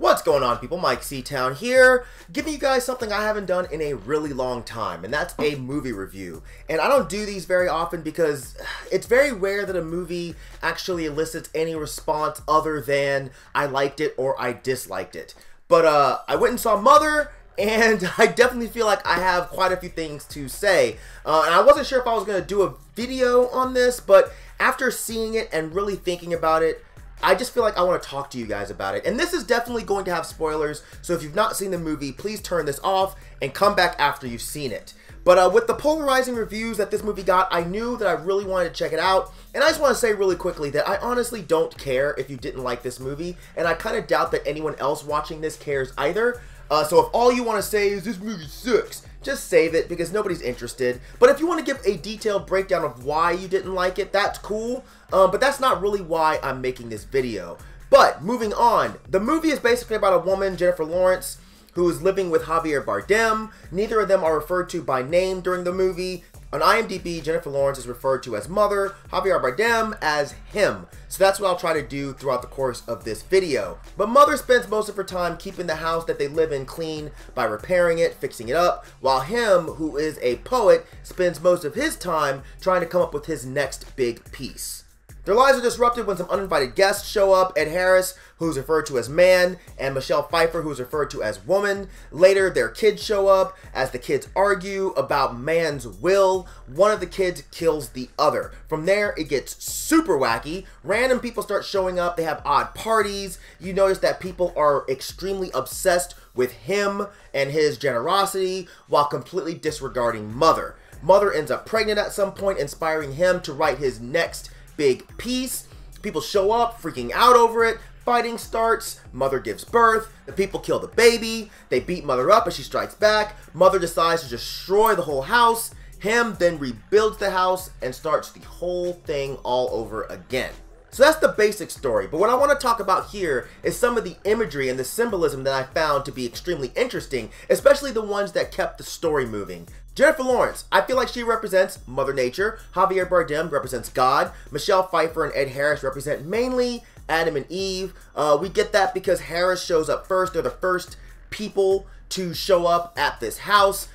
What's going on, people? Myke C-Town here, giving you guys something I haven't done in a really long time, and that's a movie review. And I don't do these very often because it's very rare that a movie actually elicits any response other than I liked it or I disliked it. But I went and saw Mother, and I definitely feel like I have quite a few things to say. And I wasn't sure if I was going to do a video on this, but after seeing it and really thinking about it, I just feel like I want to talk to you guys about it. And this is definitely going to have spoilers, so if you've not seen the movie, please turn this off and come back after you've seen it. But with the polarizing reviews that this movie got, I knew that I really wanted to check it out. And I just want to say really quickly that I honestly don't care if you didn't like this movie, and I kind of doubt that anyone else watching this cares either. So if all you want to say is, this movie sucks, just save it because nobody's interested. But if you want to give a detailed breakdown of why you didn't like it, that's cool. But that's not really why I'm making this video. But moving on, the movie is basically about a woman, Jennifer Lawrence, who is living with Javier Bardem. Neither of them are referred to by name during the movie. On IMDb, Jennifer Lawrence is referred to as Mother, Javier Bardem as him. So that's what I'll try to do throughout the course of this video. But Mother spends most of her time keeping the house that they live in clean by repairing it, fixing it up, while him, who is a poet, spends most of his time trying to come up with his next big piece. Their lives are disrupted when some uninvited guests show up. Ed Harris, who's referred to as man, and Michelle Pfeiffer, who's referred to as woman. Later, their kids show up. As the kids argue about man's will, one of the kids kills the other. From there, it gets super wacky. Random people start showing up. They have odd parties. You notice that people are extremely obsessed with him and his generosity while completely disregarding Mother. Mother ends up pregnant at some point, inspiring him to write his next big piece. People show up, freaking out over it. Fighting starts. Mother gives birth. The people kill the baby. They beat Mother up as she strikes back. Mother decides to destroy the whole house. Him then rebuilds the house and starts the whole thing all over again. So that's the basic story, but what I want to talk about here is some of the imagery and the symbolism that I found to be extremely interesting, especially the ones that kept the story moving. Jennifer Lawrence, I feel like she represents Mother Nature. Javier Bardem represents God. Michelle Pfeiffer and Ed Harris represent mainly Adam and Eve. We get that because Harris shows up first. They're the first people to show up at this house.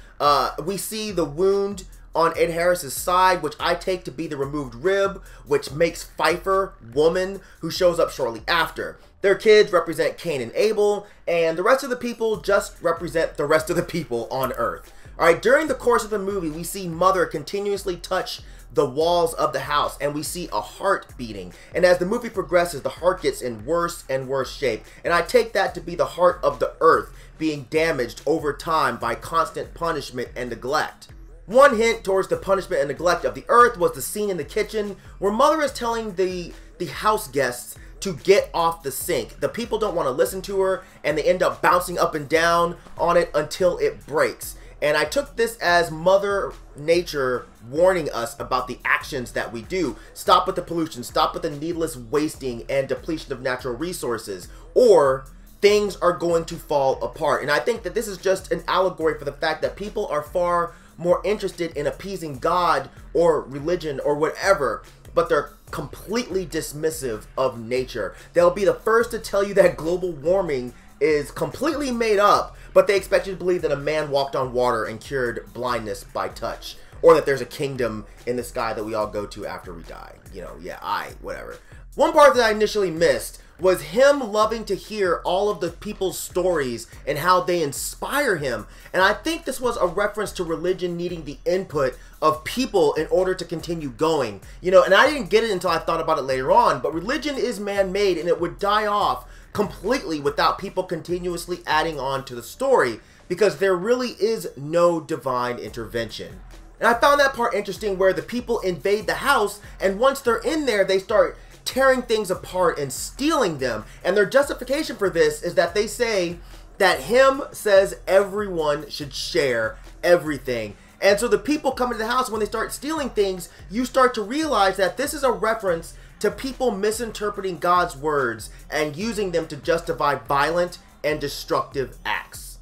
We see the wound on Ed Harris's side, which I take to be the removed rib, which makes Pfeiffer woman, who shows up shortly after. Their kids represent Cain and Abel, and the rest of the people just represent the rest of the people on Earth. Alright, during the course of the movie, we see Mother continuously touch the walls of the house, and we see a heart beating. And as the movie progresses, the heart gets in worse and worse shape. And I take that to be the heart of the Earth being damaged over time by constant punishment and neglect. One hint towards the punishment and neglect of the Earth was the scene in the kitchen where Mother is telling the house guests to get off the sink. The people don't want to listen to her, and they end up bouncing up and down on it until it breaks. And I took this as Mother Nature warning us about the actions that we do. Stop with the pollution, stop with the needless wasting and depletion of natural resources, or things are going to fall apart. And I think that this is just an allegory for the fact that people are far more interested in appeasing God or religion or whatever, but they're completely dismissive of nature. They'll be the first to tell you that global warming is completely made up, but they expect you to believe that a man walked on water and cured blindness by touch, or that there's a kingdom in the sky that we all go to after we die. You know, yeah, whatever. One part that I initially missed was him loving to hear all of the people's stories and how they inspire him. And I think this was a reference to religion needing the input of people in order to continue going. You know, and I didn't get it until I thought about it later on, but religion is man-made, and it would die off completely without people continuously adding on to the story, because there really is no divine intervention. And I found that part interesting, where the people invade the house, and once they're in there, they start tearing things apart and stealing them. And their justification for this is that they say that him says everyone should share everything. And so the people come into the house, when they start stealing things, you start to realize that this is a reference to people misinterpreting God's words and using them to justify violent and destructive acts.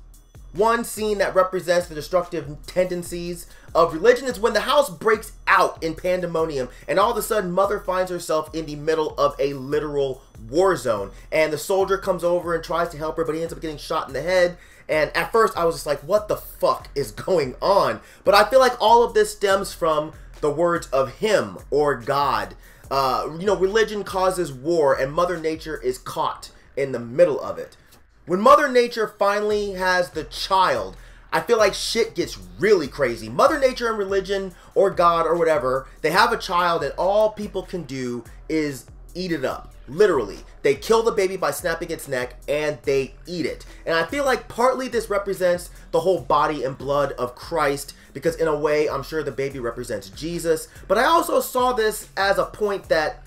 One scene that represents the destructive tendencies of religion is when the house breaks out in pandemonium, and all of a sudden Mother finds herself in the middle of a literal war zone, and the soldier comes over and tries to help her, but he ends up getting shot in the head. And at first I was just like, what the fuck is going on? But I feel like all of this stems from the words of him or God. Religion causes war, and Mother Nature is caught in the middle of it. When Mother Nature finally has the child, I feel like shit gets really crazy. Mother Nature and religion or God or whatever, they have a child and all people can do is eat it up. Literally. They kill the baby by snapping its neck and they eat it. And I feel like partly this represents the whole body and blood of Christ, because in a way I'm sure the baby represents Jesus. But I also saw this as a point that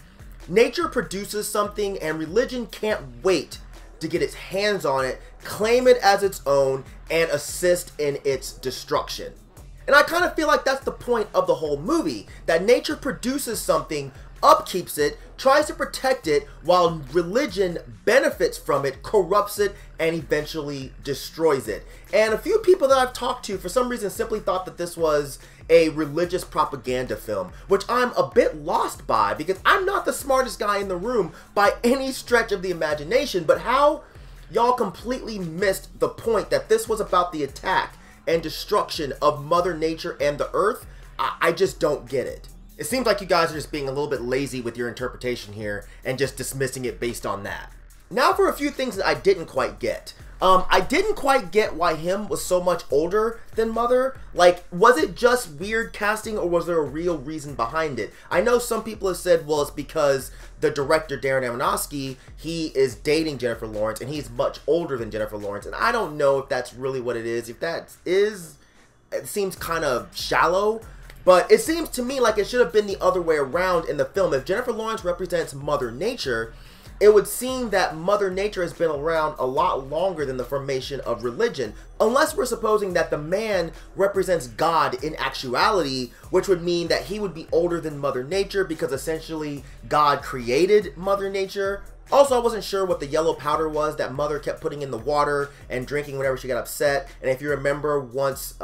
nature produces something and religion can't wait to get its hands on it, claim it as its own, and assist in its destruction. And I kind of feel like that's the point of the whole movie, that nature produces something, upkeeps it, tries to protect it, while religion benefits from it, corrupts it, and eventually destroys it. And a few people that I've talked to for some reason simply thought that this was a religious propaganda film, which I'm a bit lost by, because I'm not the smartest guy in the room by any stretch of the imagination. But how y'all completely missed the point that this was about the attack and destruction of Mother Nature and the Earth, I just don't get it. It seems like you guys are just being a little bit lazy with your interpretation here and just dismissing it based on that. Now for a few things that I didn't quite get. I didn't quite get why him was so much older than Mother. Like, was it just weird casting, or was there a real reason behind it? I know some people have said, well, it's because the director, Darren Aronofsky, he is dating Jennifer Lawrence, and he's much older than Jennifer Lawrence, and I don't know if that's really what it is. If that is, it seems kind of shallow. But it seems to me like it should have been the other way around in the film. If Jennifer Lawrence represents Mother Nature, it would seem that Mother Nature has been around a lot longer than the formation of religion. Unless we're supposing that the man represents God in actuality, which would mean that he would be older than Mother Nature because essentially God created Mother Nature. Also, I wasn't sure what the yellow powder was that Mother kept putting in the water and drinking whenever she got upset. And if you remember, once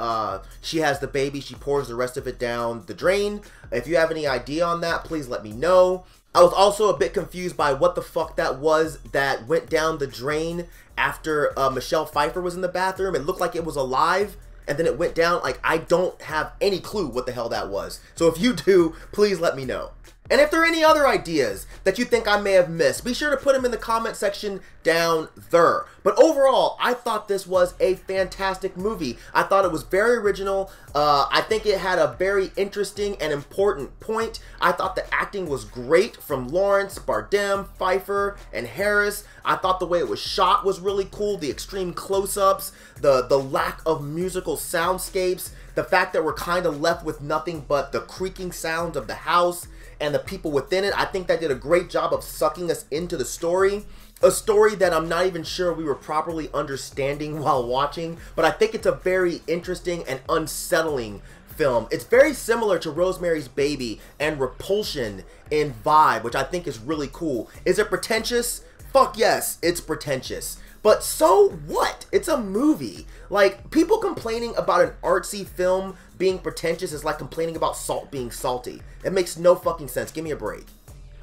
she has the baby, she pours the rest of it down the drain. If you have any idea on that, please let me know. I was also a bit confused by what the fuck that was that went down the drain after Michelle Pfeiffer was in the bathroom. It looked like it was alive, and then it went down. Like, I don't have any clue what the hell that was. So if you do, please let me know. And if there are any other ideas that you think I may have missed, be sure to put them in the comment section down there. But overall, I thought this was a fantastic movie. I thought it was very original. I think it had a very interesting and important point. I thought the acting was great from Lawrence, Bardem, Pfeiffer, and Harris. I thought the way it was shot was really cool. The extreme close-ups, the lack of musical soundscapes, the fact that we're kind of left with nothing but the creaking sounds of the house and the people within it. I think that did a great job of sucking us into the story. A story that I'm not even sure we were properly understanding while watching, but I think it's a very interesting and unsettling film. It's very similar to Rosemary's Baby and Repulsion in vibe, which I think is really cool. Is it pretentious? Fuck yes, it's pretentious. But so what? It's a movie. Like, people complaining about an artsy film being pretentious is like complaining about salt being salty. It makes no fucking sense. Give me a break.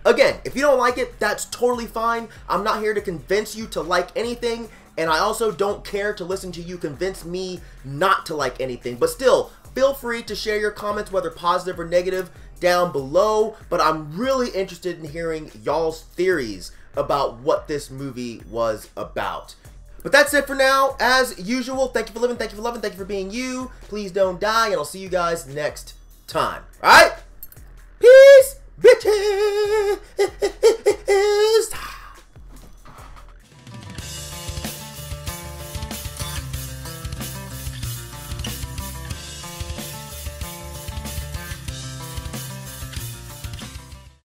Again, if you don't like it, that's totally fine. I'm not here to convince you to like anything, and I also don't care to listen to you convince me not to like anything. But still, feel free to share your comments, whether positive or negative, down below. But I'm really interested in hearing y'all's theories about what this movie was about. But that's it for now. As usual, thank you for living, thank you for loving, thank you for being you. Please don't die, and I'll see you guys next time. Alright? Peace, bitches!